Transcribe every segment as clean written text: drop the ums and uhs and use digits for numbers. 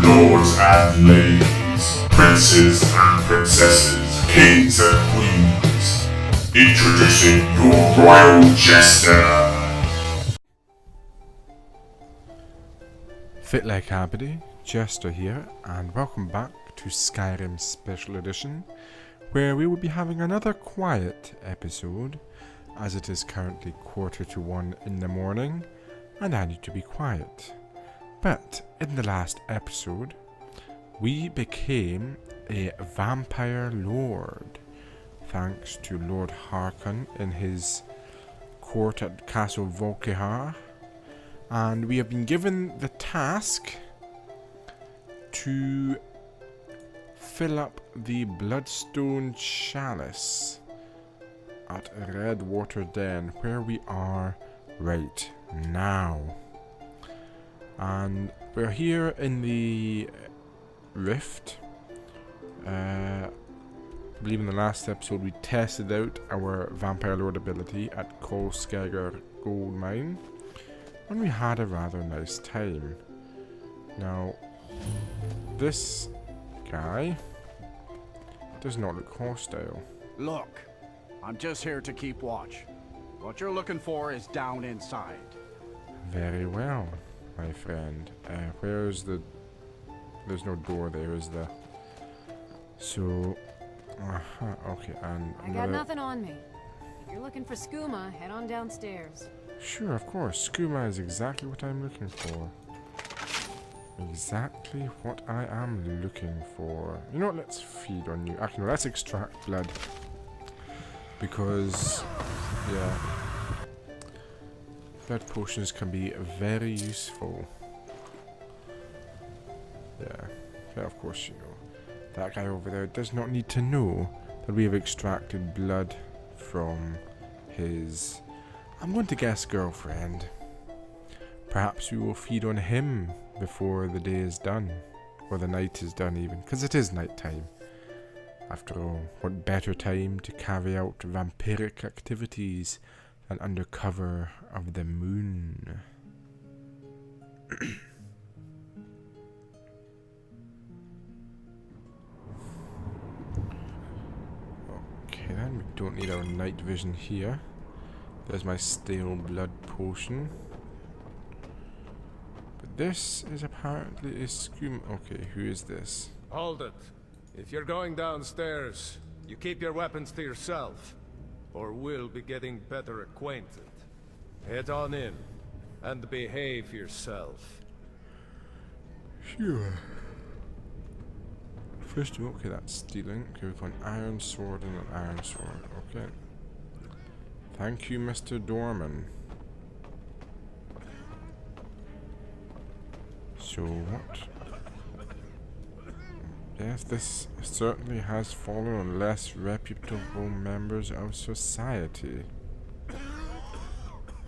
lords and ladies, princes and princesses, kings and queens, introducing your royal jester. Fit like Abity, Jester here, and welcome back to Skyrim Special Edition, where we will be having another quiet episode, as it is currently 1:45 in the morning, and I need to be quiet. But in the last episode, we became a vampire lord, thanks to Lord Harkon in his court at Castle Volkihar. And we have been given the task to fill up the Bloodstone Chalice at Redwater Den, where we are right now. And we're here in the Rift. I believe in the last episode we tested out our Vampire Lord ability at Kolskagar Gold Mine, and we had a rather nice time. Now, this guy does not look hostile. Look, I'm just here to keep watch. What you're looking for is down inside. Very well, my friend. Where's the... There's no door there, is there? So... okay, and I got nothing on me. If you're looking for Skooma, head on downstairs. Sure, of course. Skooma is exactly what I'm looking for. Exactly what I am looking for. You know what? Let's feed on you. Actually, no, let's extract blood. Because, yeah, blood potions can be very useful. Yeah, of course you know. That guy over there does not need to know that we have extracted blood from his... I'm going to guess girlfriend. Perhaps we will feed on him before the day is done. Or the night is done even. Because it is night time. After all, what better time to carry out vampiric activities than under cover of the moon? Okay then, we don't need our night vision here. There's my stale blood potion. But this is apparently a Skooma. Okay, who is this? Hold it. If you're going downstairs, you keep your weapons to yourself, or we'll be getting better acquainted. Head on in, and behave yourself. Sure. First of all, okay, that's stealing. Okay, we've got an iron sword and an iron sword. Okay. Thank you, Mr. Dorman. So what? Yes, this certainly has fallen on less reputable members of society.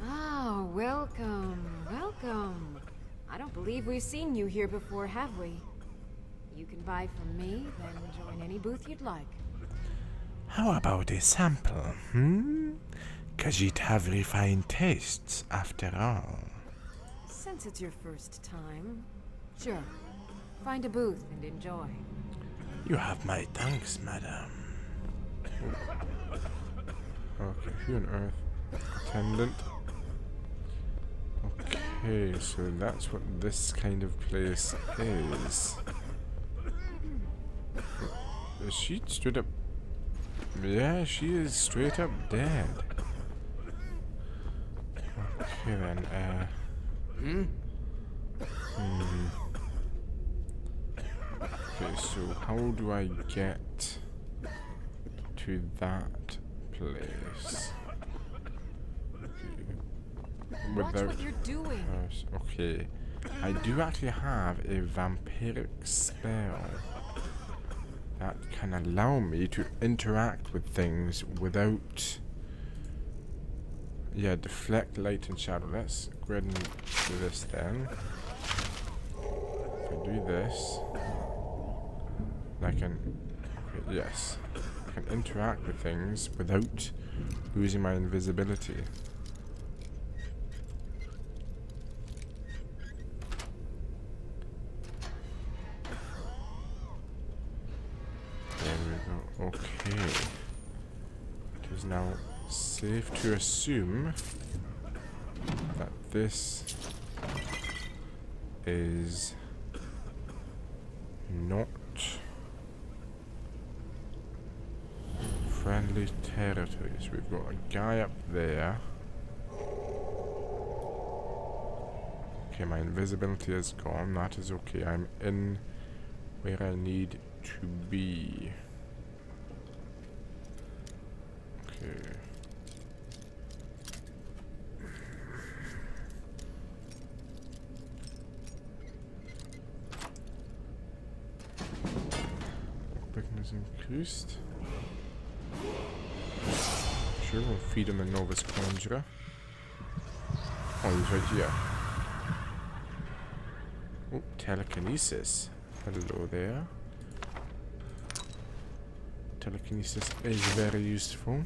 Oh, welcome, welcome. I don't believe we've seen you here before, have we? You can buy from me, then join any booth you'd like. How about a sample, 'Cause you'd have refined tastes, after all. Since it's your first time, sure. Find a booth and enjoy. You have my thanks, madam. Okay, who on earth? Attendant. Okay, so that's what this kind of place is. Is she straight up... Yeah, she is straight up dead. Okay then, Okay, so how do I get to that place? Okay. Watch what you're doing. Okay. I do actually have a vampiric spell that can allow me to interact with things without... Yeah, deflect light and shadow. Let's go ahead and do this then. If I do this, I can... Okay, yes. I can interact with things without losing my invisibility. is now safe to assume that this is not friendly territories. We've got a guy up there. Okay, my invisibility is gone. That is okay. I'm in where I need to be. Okay. Quickness increased. Sure, we'll feed him a novice conjurer. Oh, he's right here. Oh, telekinesis. Hello there. Telekinesis is very useful.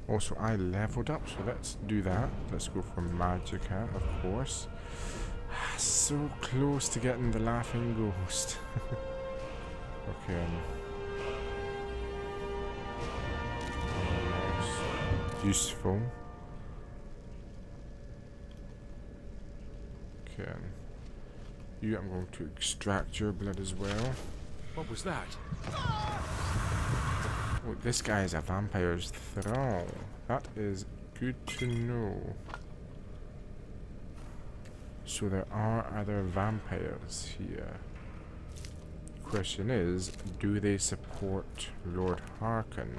Also, I leveled up, so let's do that. Let's go for Magicka, of course. So close to getting the laughing ghost. Okay. Useful. Okay. You, I'm going to extract your blood as well. What was that? Oh, this guy is a vampire's thrall. That is good to know. So there are other vampires here. Question is, do they support Lord Harkon?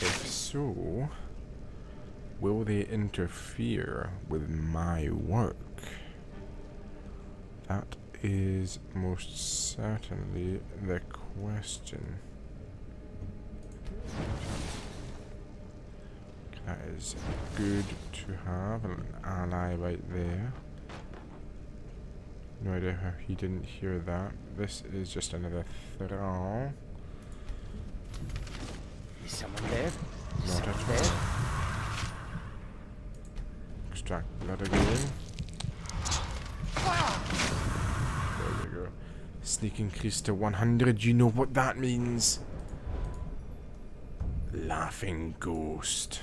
If so, will they interfere with my work? That is most certainly the question. That is good to have, an ally right there. No idea how he didn't hear that. This is just another thrall. Is someone there? Not at all. Extract blood again. There we go. Sneak increase to 100. You know what that means? Laughing ghost.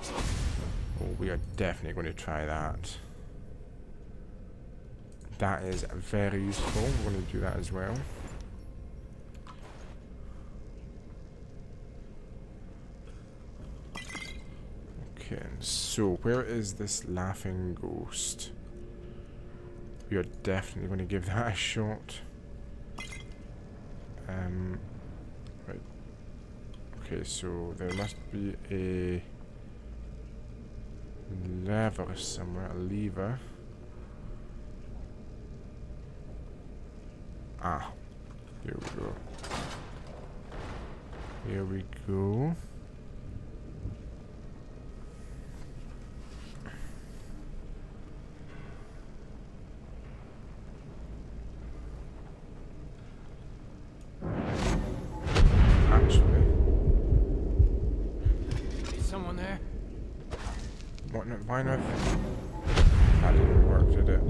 Oh, we are definitely going to try that. That is very useful. We're going to do that as well. Okay, so where is this laughing ghost? We are definitely going to give that a shot. Right. Okay, so there must be a lever somewhere, a lever. Ah, here we go. Here we go. Actually, Is someone there? what? No, why not? That didn't work, did it?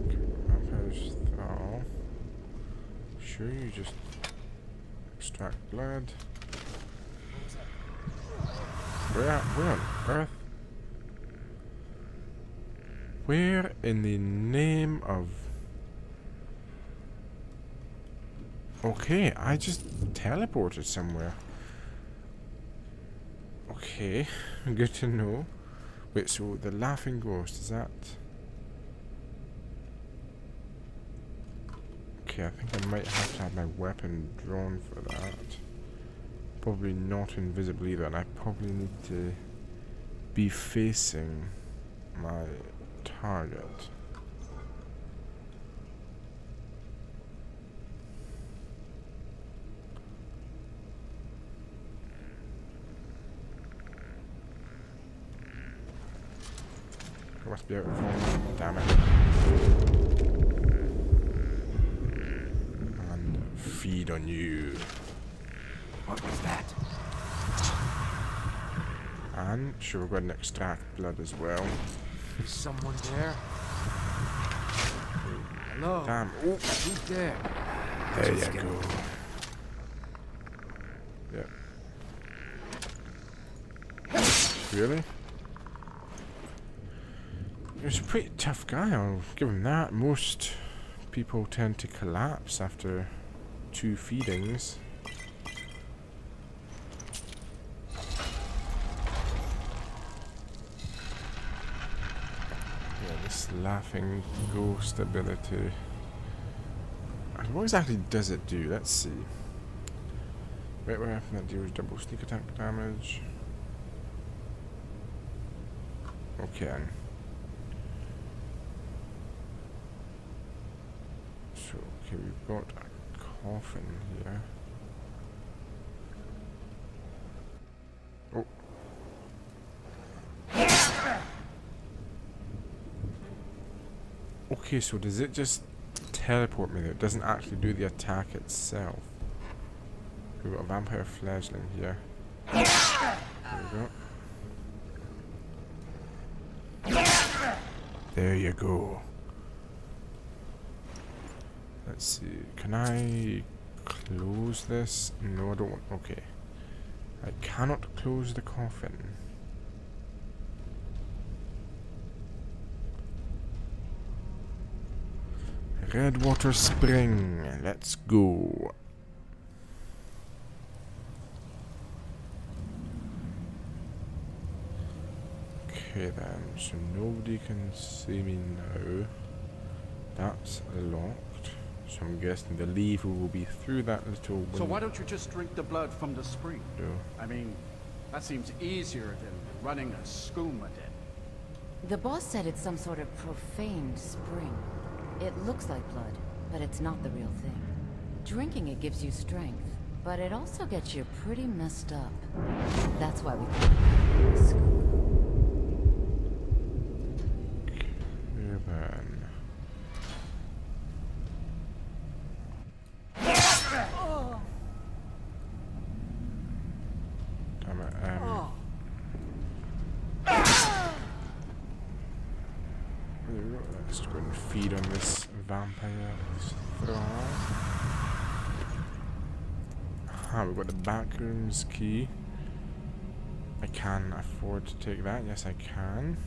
Okay, vampire's thrall. Sure, you just extract blood. Where on earth? Where in the name of... Okay, I just teleported somewhere. Okay, good to know. Wait, so the laughing ghost, is that... Okay, I think I might have to have my weapon drawn for that. Probably not invisible either, and I probably need to be facing my target. I must be out of phone. Damn it. And feed on you. What was that? And sure, we'll go ahead and extract blood as well. Is someone there? Hello? Damn. Oh, Who's there? There you go. Yep. Really? He was a pretty tough guy, I'll give him that. Most people tend to collapse after 2 feedings. Yeah, this laughing ghost ability. What exactly does it do? Let's see. Right weapon that deals double sneak attack damage. Okay. So, okay, we've got a coffin here. Oh. Okay, so does it just teleport me there? It doesn't actually do the attack itself. We've got a vampire fledgling here. There we go. There you go. Let's see. Can I close this? No, I don't want. Okay. I cannot close the coffin. Redwater Spring. Let's go. Okay then, so nobody can see me now. That's locked. So I'm guessing the lever will be through that little window. So why don't you just drink the blood from the spring? I mean, that seems easier than running a Skooma Den. The boss said it's some sort of profane spring. It looks like blood, but it's not the real thing. Drinking it gives you strength, but it also gets you pretty messed up. That's why we call it Skooma. Okay then. Damn it, there we go. Let's go and feed on this vampire. Ah, we've got the backrooms key. I can afford to take that. Yes, I can.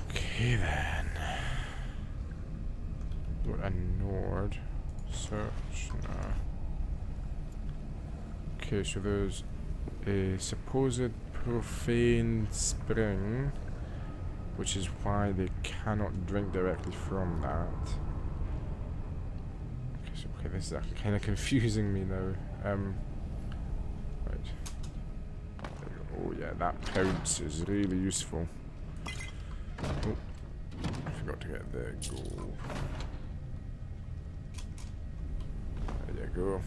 Okay then. Got a Nord. Search. No. Okay, so there's a supposed profane spring, which is why they cannot drink directly from that. Okay, so this is actually kind of confusing me now. Right. Oh yeah, that pounce is really useful. Oh, I forgot to get the gold. There you go.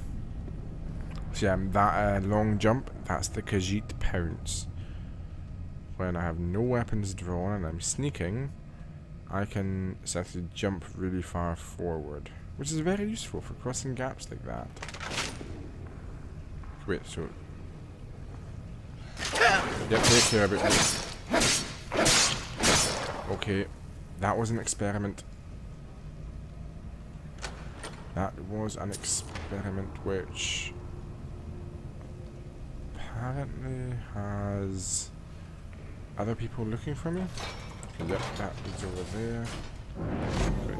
So yeah, that long jump, that's the Khajiit pounce. When I have no weapons drawn and I'm sneaking, I can essentially jump really far forward, which is very useful for crossing gaps like that. Wait, so... Yep, take care of it. Okay, that was an experiment. That was an experiment which apparently has other people looking for me. Yep, that is over there. Right.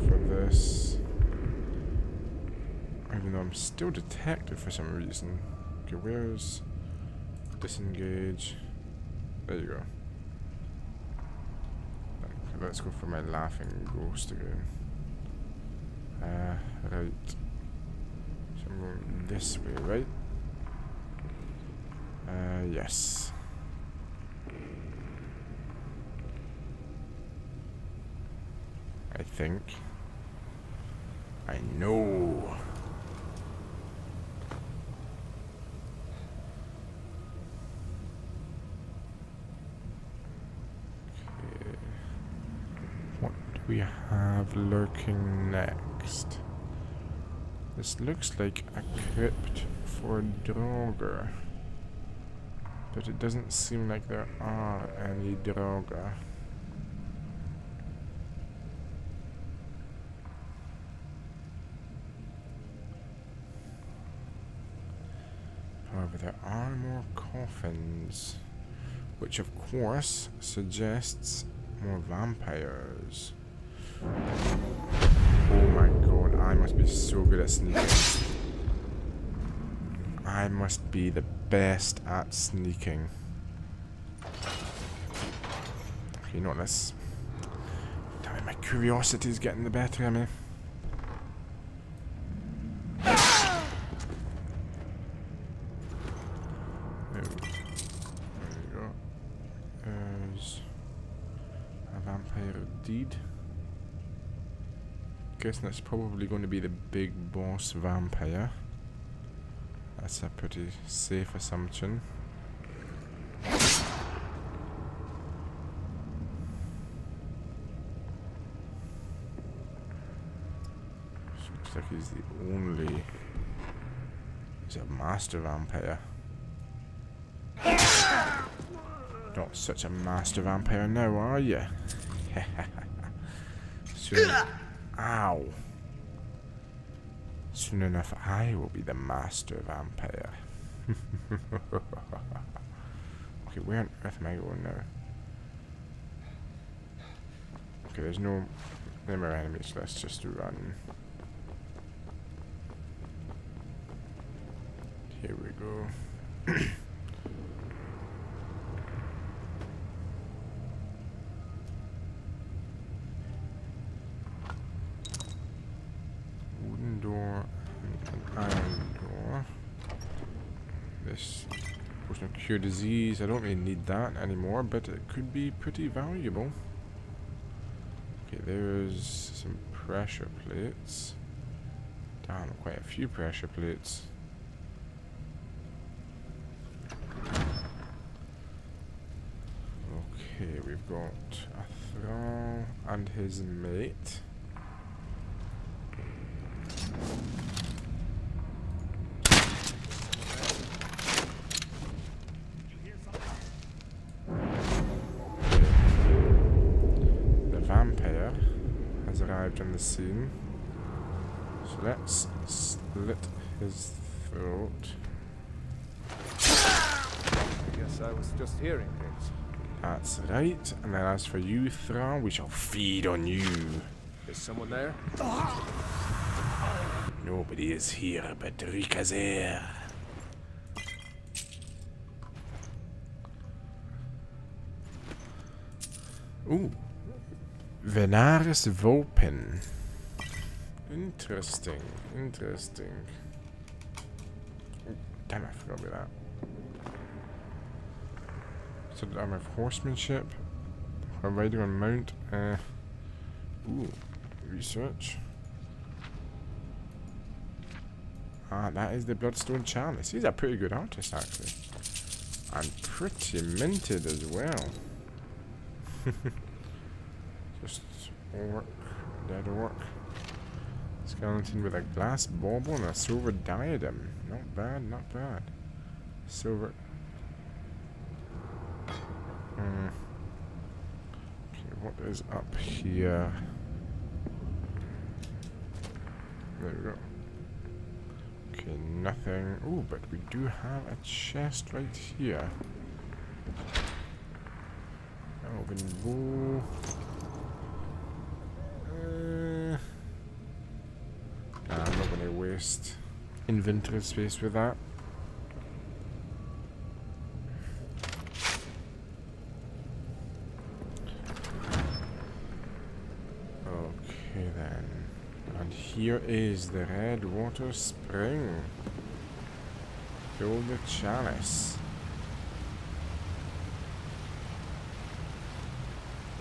For this, even though I'm still detected for some reason. Okay, where's disengage? There you go. Okay, let's go for my laughing ghost again. Right. So I'm going this way, right? Yes. I think. I know. Okay. What do we have lurking next? This looks like a crypt for Draugr. But it doesn't seem like there are any Draugr. However, there are more coffins, which of course suggests more vampires. Oh my god, I must be so good at sneaking. I must be the best at sneaking. Okay, not this. Damn it, my curiosity is getting the better of me. There we go. There's a vampire deed. Guessing that's probably going to be the big boss vampire. That's a pretty safe assumption. Looks like he's the only... He's a master vampire. Not such a master vampire now, are you? Soon, ow! Soon enough, I will be the master vampire. Okay, where on earth am I going now? Okay, there's no more enemies. Let's just run. Here we go. Wooden door and an iron door. This potion of cure disease. I don't really need that anymore, but it could be pretty valuable. Okay, there's some pressure plates. Damn, quite a few pressure plates. Okay, we've got a Thrall and his mate. The vampire has arrived on the scene. So let's slit his throat. I guess I was just hearing things. That's right. And then as for you, Thrall, we shall feed on you. Is someone there? Nobody is here but Ri'Kazair. Ooh. Venaris Vulpin. Interesting. Interesting. Oh, damn, I forgot about that. So I'm of horsemanship. I'm riding on mount. Ooh. Research. Ah, that is the Bloodstone Chalice. He's a pretty good artist, actually. And pretty minted as well. Just orc, dead orc. Skeleton with a glass bauble and a silver diadem. Not bad, not bad. Silver. Okay, what is up here? There we go. Okay, nothing. Oh, but we do have a chest right here. Elven bow. I'm not gonna waste inventory space with that. Okay then. And here is the Redwater Spring. Fill the chalice.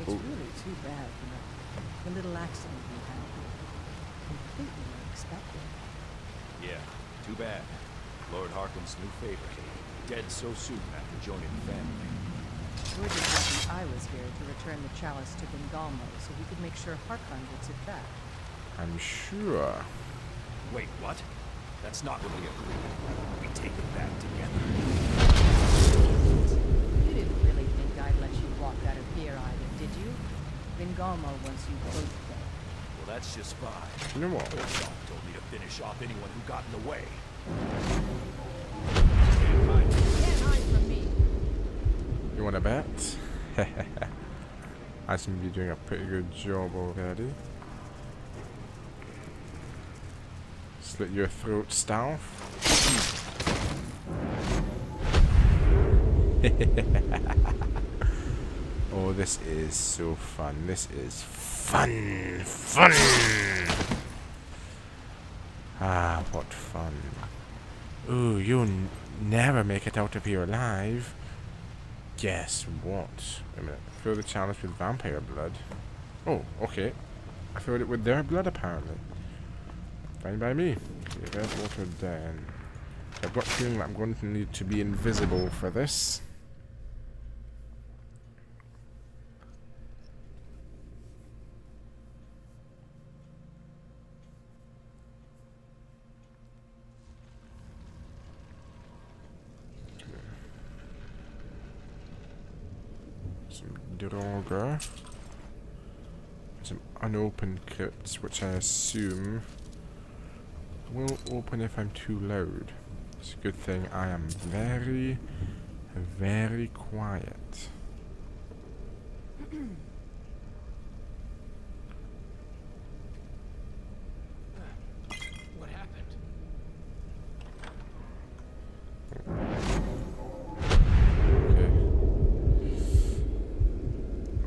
It's really too bad, you know. The little accident we had. Completely unexpected. Yeah, too bad. Lord Harkon's new favorite. Dead so soon after joining the family. We're just lucky I was here to return the chalice to Bengalmo so we could make sure Harkon gets it back. I'm sure. Wait, what? That's not what we agreed. We take it back together. You didn't really think I'd let you walk out of here either, did you? Bengalmo wants you both dead. Well, that's just fine. You know what? Doc told me to finish off anyone who got in the way. a bit. I seem to be doing a pretty good job already. Slit your throat, Staff. Oh, this is so fun. This is fun. Fun! Ah, what fun. Ooh, you'll never make it out of here alive. Guess what? Wait a minute. Fill the chalice with vampire blood. Oh, okay. I filled it with their blood, apparently. Fine by me. Okay, Redwater Den. I've got a feeling that I'm going to need to be invisible for this. Some Draugr. Some unopened crypts, which I assume will open if I'm too loud. It's a good thing I am very, very quiet. What happened?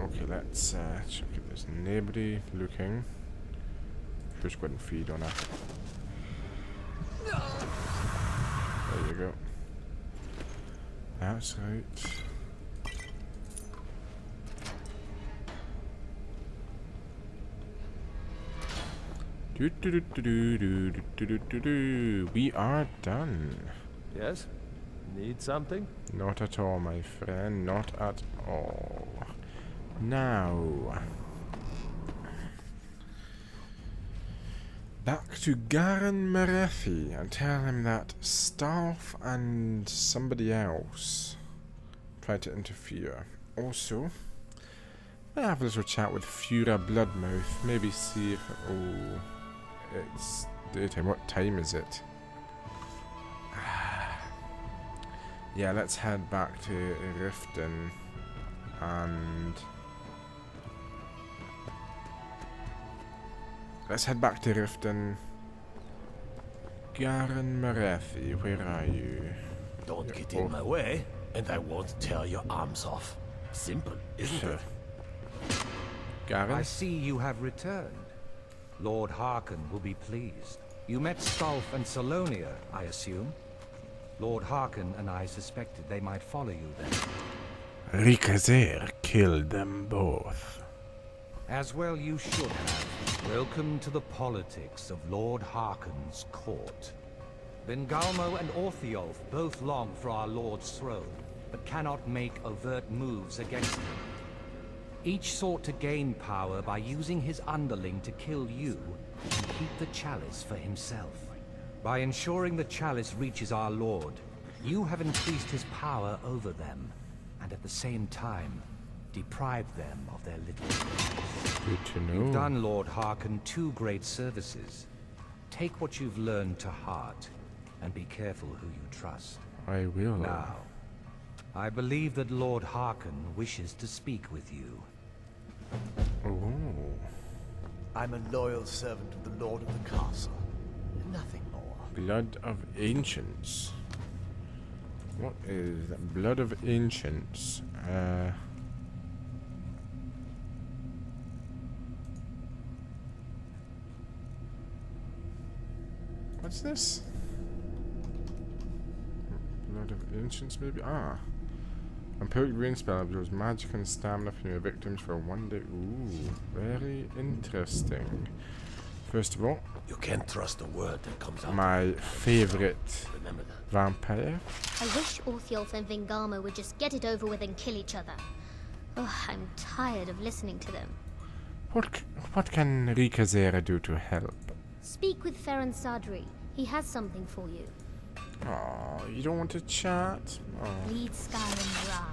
Okay, let's check if there's nobody looking. Just go ahead and feed on her. There you go. That's right. We are done. Yes? Need something? Not at all, my friend. Not at all. Now, back to Garen Marethi and tell him that Staff and somebody else tried to interfere. Also, I have a little chat with Fura Bloodmouth. Maybe see if... Oh, it's daytime. What time is it? Yeah, let's head back to Riften and... Let's head back to Riften. Garen Marethi, where are you? Don't get in my way, and I won't tear your arms off. Simple, isn't it? Garen? I see you have returned. Lord Harkon will be pleased. You met Stolf and Salonia, I assume? Lord Harkon and I suspected they might follow you then. Ri'Kazair killed them both. As well you should have. Welcome to the politics of Lord Harkon's court. Vengalmo and Orthiolf both long for our Lord's throne, but cannot make overt moves against him. Each sought to gain power by using his underling to kill you and keep the chalice for himself. By ensuring the chalice reaches our Lord, you have increased his power over them, and at the same time, deprived them of their little. Good to know. You've done Lord Harkon 2 great services. Take what you've learned to heart, and be careful who you trust. I will. Now, I believe that Lord Harkon wishes to speak with you. Oh. I'm a loyal servant of the Lord of the Castle. Nothing more. Blood of Ancients. What is that? Blood of Ancients. What's this? Blood of Ancients, maybe? Ah. Empiric rain spell absorbs magic and stamina from your victims for 1 day. Ooh, very interesting. First of all, You can't trust a word that comes out. my favorite Remember that. vampire. I wish Orthiolf and Vengalmo would just get it over with and kill each other. Oh, I'm tired of listening to them. What can Ri'Kazair do to help? Speak with Ferran Sadri. He has something for you. Oh, you don't want to chat? Oh. Lead Skyrim dry.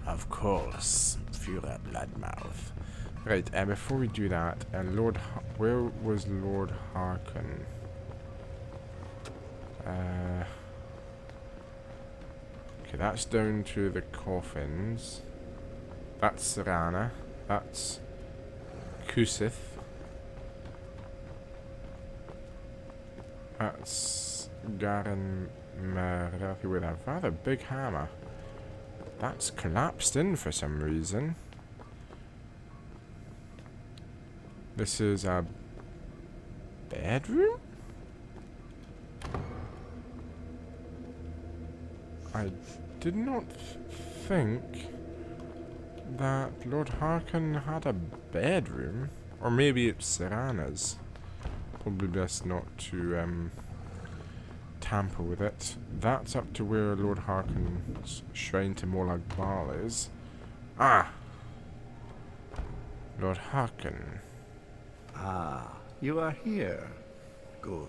Of course, Fura Bloodmouth. Right, and before we do that, where was Lord Harkon? Okay, that's down to the coffins. That's Serana. That's Kusith. That's Garen Marathi with a rather big hammer. That's collapsed in for some reason. This is a bedroom? I did not think that Lord Harkon had a bedroom. Or maybe it's Serana's. Probably best not to tamper with it. That's up to where Lord Harkon's shrine to Molag Bal is. Ah! Lord Harkon. Ah, you are here. Good.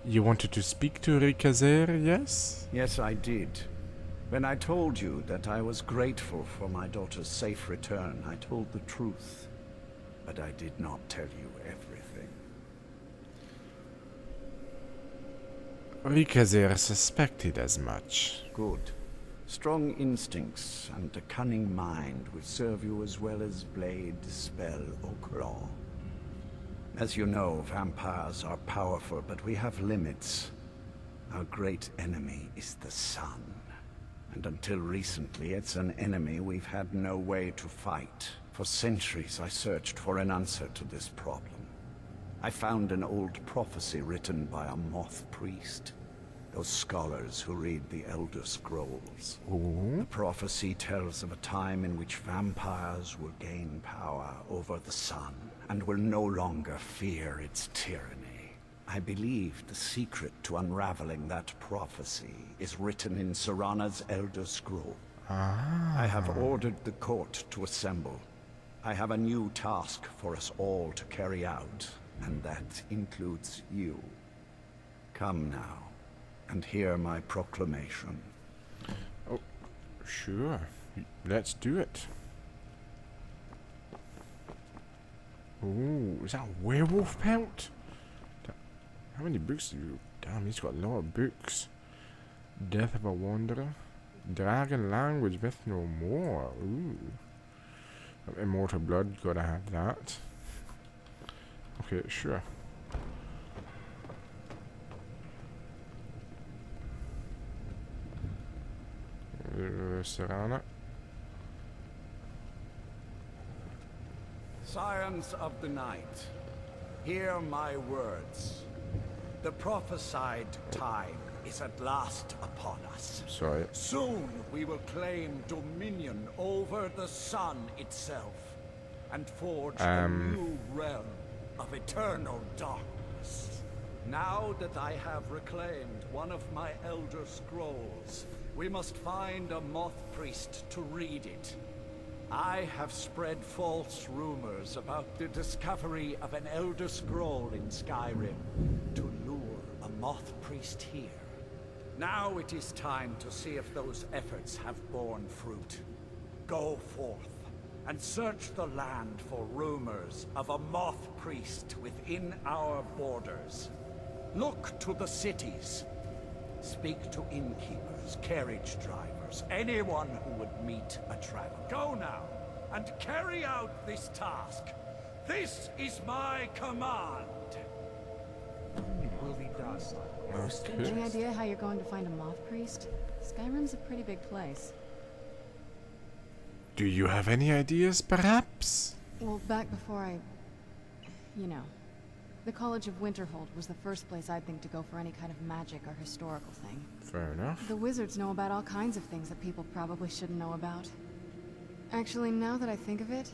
You wanted to speak to Ri'Kazair, yes? Yes, I did. When I told you that I was grateful for my daughter's safe return, I told the truth. But I did not tell you everything. Ri'Kazair suspected as much. Good. Strong instincts and a cunning mind will serve you as well as blade, spell, or claw. As you know, vampires are powerful, but we have limits. Our great enemy is the sun. And until recently, it's an enemy we've had no way to fight. For centuries, I searched for an answer to this problem. I found an old prophecy written by a moth priest. Those scholars who read the Elder Scrolls. Ooh. The prophecy tells of a time in which vampires will gain power over the sun and will no longer fear its tyranny. I believe the secret to unraveling that prophecy is written in Serana's Elder Scroll. I have ordered the court to assemble. I have a new task for us all to carry out, and that includes you. Come now, and hear my proclamation. Oh, sure. Let's do it. Ooh, is that a werewolf pelt? How many books do you... Damn, he's got a lot of books. Death of a Wanderer. Dragon Language, Myth No More. Ooh. Immortal Blood, gotta have that. Okay, sure. Serana. Scions of the night, hear my words. The prophesied time is at last upon us. Sorry. Soon we will claim dominion over the sun itself and forge a new realm of eternal darkness. Now that I have reclaimed one of my Elder Scrolls, we must find a moth priest to read it. I have spread false rumors about the discovery of an Elder Scroll in Skyrim to lure a moth priest here. Now it is time to see if those efforts have borne fruit. Go forth and search the land for rumors of a moth priest within our borders. Look to the cities. Speak to innkeepers, carriage drivers, anyone who would meet a traveler. Go now, and carry out this task. This is my command. Will be done. Any idea how you're going to find a moth priest? Skyrim's a pretty big place. Do you have any ideas, perhaps? Well, back before you know, the College of Winterhold was the first place I'd think to go for any kind of magic or historical thing. Fair enough. The wizards know about all kinds of things that people probably shouldn't know about. Actually, now that I think of it,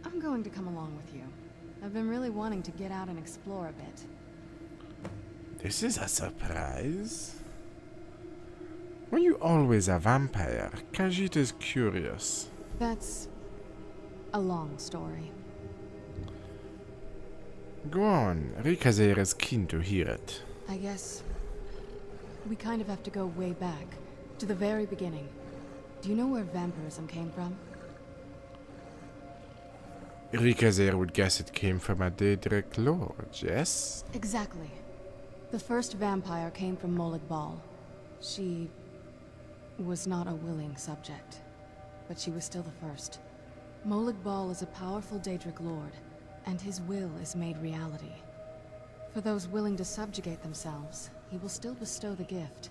I'm going to come along with you. I've been really wanting to get out and explore a bit. This is a surprise. Were you always a vampire? Khajiit is curious. That's a long story. Go on. Ri'Kazair is keen to hear it. I guess we kind of have to go way back, to the very beginning. Do you know where vampirism came from? Ri'Kazair would guess it came from a Daedric lord, yes? Exactly. The first vampire came from Molag Bal. She was not a willing subject. but she was still the first. Molag Bal is a powerful Daedric lord, and his will is made reality. For those willing to subjugate themselves, he will still bestow the gift,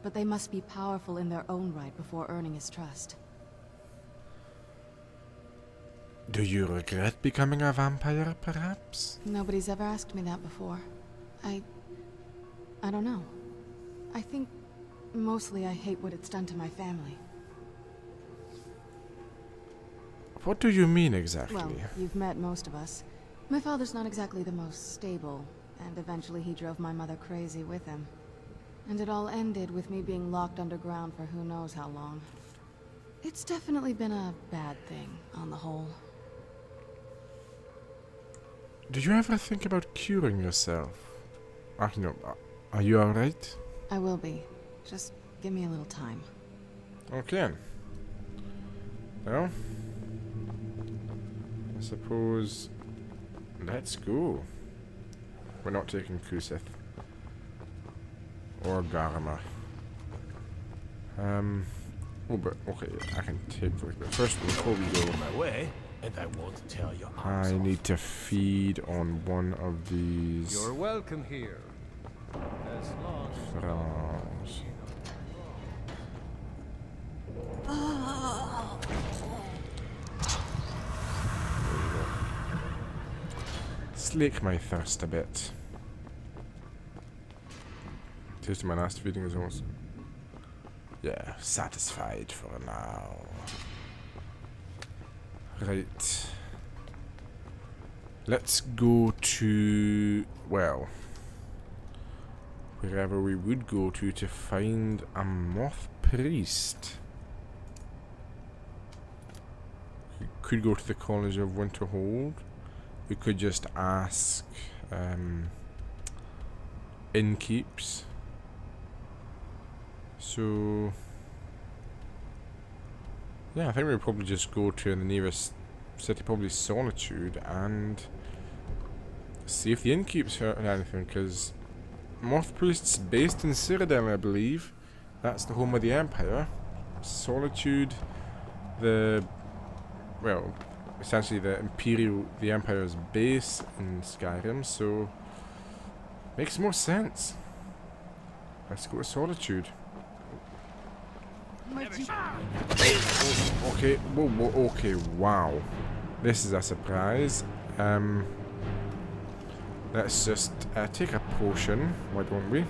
but they must be powerful in their own right before earning his trust. Do you regret becoming a vampire, perhaps? Nobody's ever asked me that before. I don't know. I think mostly I hate what it's done to my family. What do you mean exactly? Well, you've met most of us. My father's not exactly the most stable, and eventually he drove my mother crazy with him. And it all ended with me being locked underground for who knows how long. It's definitely been a bad thing, on the whole. Did you ever think about curing yourself? No, are you alright? I will be. Just give me a little time. Okay. Well, I suppose let's go. We're not taking Kusith. Or Garma. Oh, but okay, I can take those. But first, before we go, My way, and I won't tell your I need to feed on one of these. You're welcome here. As long as Frogs. Slake my thirst a bit. Tasting my last feeding is almost... Yeah, satisfied for now. Right. Let's go to... well... wherever we would go to find a moth priest. We could go to the College of Winterhold. We could just ask innkeeps. So yeah, I think we'll probably just go to the nearest city, probably Solitude, and see if the innkeeps heard anything, because Moth Priest's based in Cyrodiil, I believe. That's the home of the Empire. Solitude, well, essentially the Empire's base in Skyrim, so makes more sense. Let's go to Solitude. Okay, whoa, okay, wow. This is a surprise. Let's just take a potion, why don't we?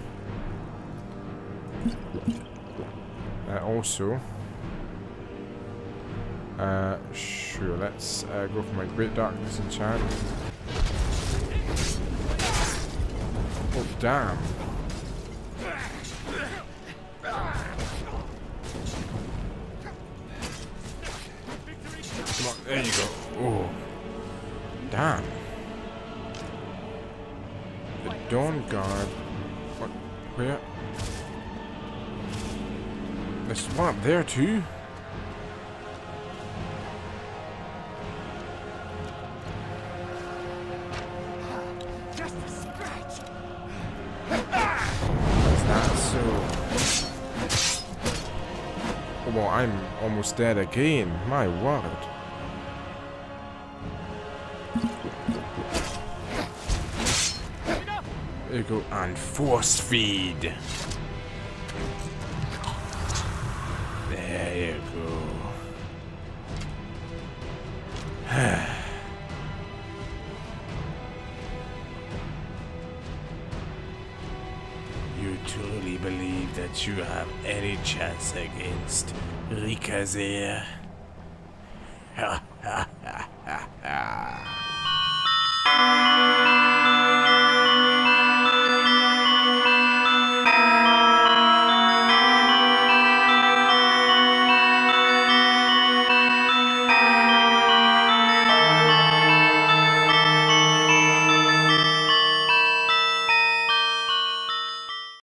Also, sure, let's go for my Great Darkness enchant. Oh, damn. Come on, there you go. Oh, damn. The Dawn Guard. What? Where? There's one up there too. Just a scratch. Is that so? Oh, well, I'm almost dead again. My word. There you go, and force feed. There you go. You truly believe that you have any chance against Ri'Kazair? Ha ha ha ha ha.